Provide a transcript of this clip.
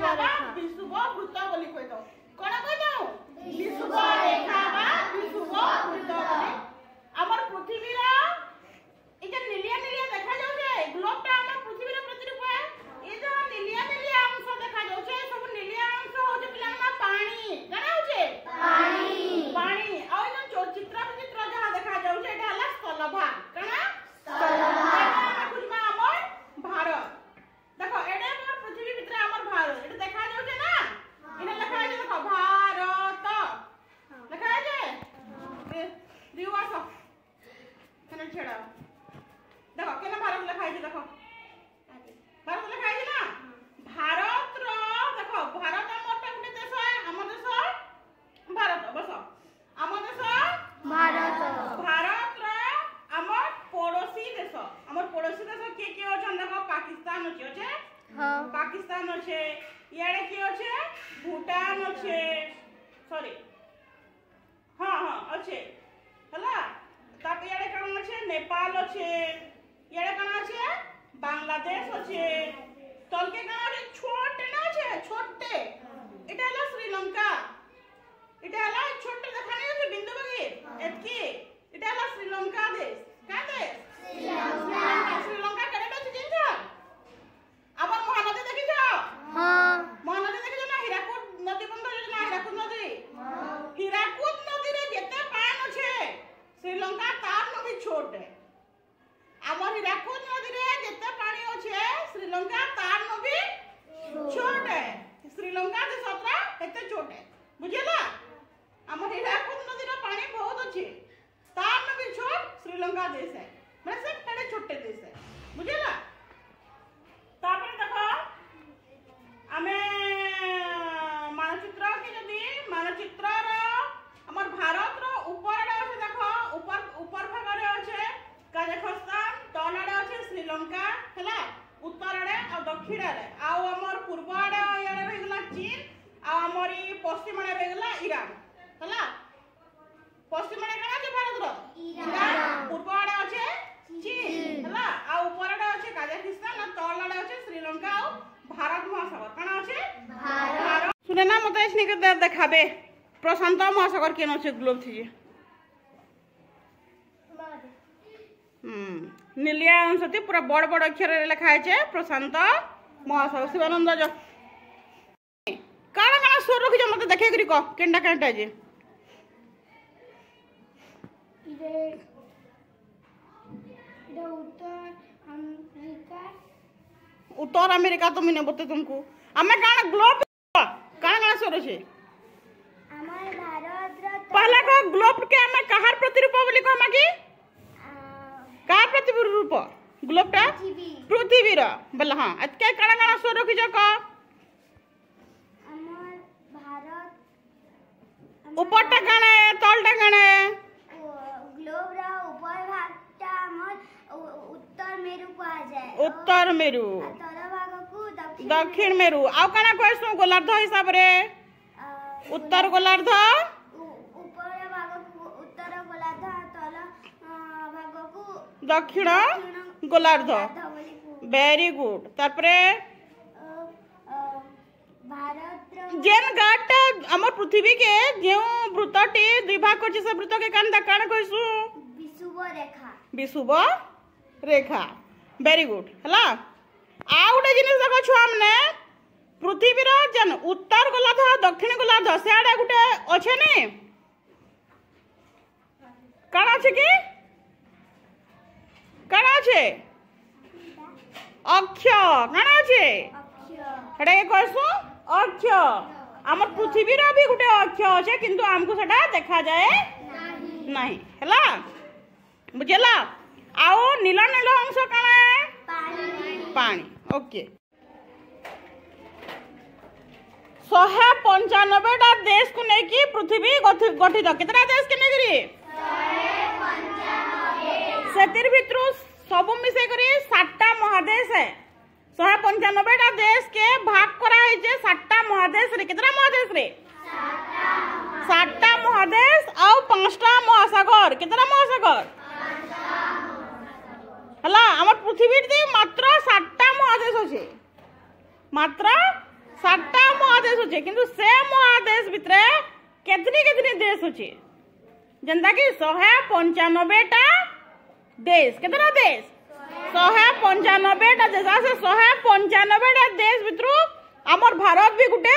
रेखा बा विषुव वृत्त बोली कहि दो कोन कहि दो विषुव रेखा बा विषुव वृत्त बोली हमर पृथ्वी रा ए जे नीलिया नीलिया देखा जाउ जे ग्लोब टा हमर पृथ्वी रा प्रतिरूप है ए जो नीलिया नीलिया अंश देखा जाउ छे सब नीलिया अंश हो जे पिला ना पानी जाना हो छे पानी पानी आ जो चित्र चित्र जहा देखा जाउ छे एटा हला स्थलभा कना स्थलभा कुछ मा हमर भारत देखो एडे हमर पृथ्वी भीतर हमर भारत एटा देखा जाउ छे ना इने लिखा है देखो भारत लिखा है जे दिवास कने छेड़ा देखो केना भारत लिखा है देखो भारत लिखा है ना भारत रो देखो भारत हमर टा गुटे देश है हमर देश भारत बस हमर देश भारत रो हमर पड़ोसी देश के अछन देखो पाकिस्तान अछि हां पाकिस्तान अछि याडे के अछि भूटान अछि सॉरी हां हां अछि हला ताप याडे कोन अछि नेपाल अछि याडे कोन अछि बांग्लादेश अछि तलके कोन अछि छोटे ना अछि छोटे एटा हला श्रीलंका एटा हला छोटे देखानी अछि बिंदु बगे एतकी एटा हला श्रीलंका देश का देश श्रीलंका केडा अछि जिंजा हमर महानदी देखि छ हां महानदी देखि छ ना हीराकुद नदी बंद योजना हीराकुद नदी रे जेते पान अछि श्रीलंका तार नदी छोट है हमर हीराकुद नदी रे जेते पानी अछि श्रीलंका तार नदी छोट है श्रीलंका के सतरा एते छोट है बुझिला हमर हीराकुद नदी रे पानी बहुत अछि तार नदी छोट श्रीलंका देश है मैं से बड़े छोटे देश है बुझिला तापर देखो हमें मानचित्र के जदी मानचित्र रो हमर भारत रो ऊपर रे अछि देखो ऊपर भाग रे अछि कजाखस्तान तल रे अछि श्रीलंका हला उत्तर रे और दक्षिण रे आ हमर पूर्व रे यारे रहिला चीन आ हमर ई पश्चिम रे रहिला ईरान हला पश्चिम रे कना छै भारत रो ईरान पूर्व रे अछि चीन हला आ ऊपर रे अछि कजाखस्तान आ तल रे अछि श्रीलंका आ भारत महासागर कना अछि भारत सुने ना मते इसने के देखाबे प्रशांत महासागर केन अछि ग्लोब थी नीलिया अंशति पूरा बड़ बड़ अक्षर रे लिखा है प्रशांत महासागर शिवानंद जो काना काना स्वर रखि मते देखे करी को केंडा केंडा जे इरे उत्तर अमेरिका तो मैंने बते तुमको हमें काना ग्लोब काना स्वर छे हमार भारत रा पहला को ग्लोब के हमें कहार प्रतिरूप बोली को हम की का प्रतिरूप ग्लोब टा पृथ्वी रा बोला हां एतके काना काना स्वर रखि जो को हमार भारत ऊपर टा काना तल टा काना ग्लोब रा ऊपर भाग टा हमर उत्तर मेरु कहा जाय उत्तर मेरु तल भाग को दक्षिण मेरु आ काना कहसु गोलार्ध हिसाब रे उत्तर गोलार्ध ऊपर भाग को उत्तर गोलार्ध तल भाग को दक्षिण गोलार्ध वेरी गुड तापरे भारत जेन गाट हमर पृथ्वी के जे वृत्तटी दुई भाग करछि से वृत्त के कान कान कहसु विषुव रेखा वेरी गुड हला आ उडे जिनिस देखो छु हमने पृथ्वी रो जन उत्तर गोलार्ध दक्षिण गोलार्ध सेडा गुटे अछि ने काना अछि की काना अछि अक्ष काना अछि हेडा के कहसु अक्ष हमर पृथ्वी रो भी गुटे अक्ष अछि किंतु हमको सेटा देखा जाए नहीं हला बुझला आओ नीला नीला अंश काना पानी ओके 195 टा देश को नहीं की पृथ्वी गठित कितना देश के नहीं सेतिर भितरु सब मिसे करी 60 टा महादेश है 195 टा देश के भाग करा है जे 60 टा महादेश रे कितना महादेश रे 60 टा महादेश और 5 टा महासागर कितना महासागर हला हमर पृथ्वी रे मात्र 60 टा महादेश अछि मात्र 7टा महादेश अच्छे किंतु से महादेश भितरे केतनी केतनी देश अच्छे जनता कि 195टा देश केतना देश 195टा देश से 195टा देश भितरु आमर भारत भी गुटे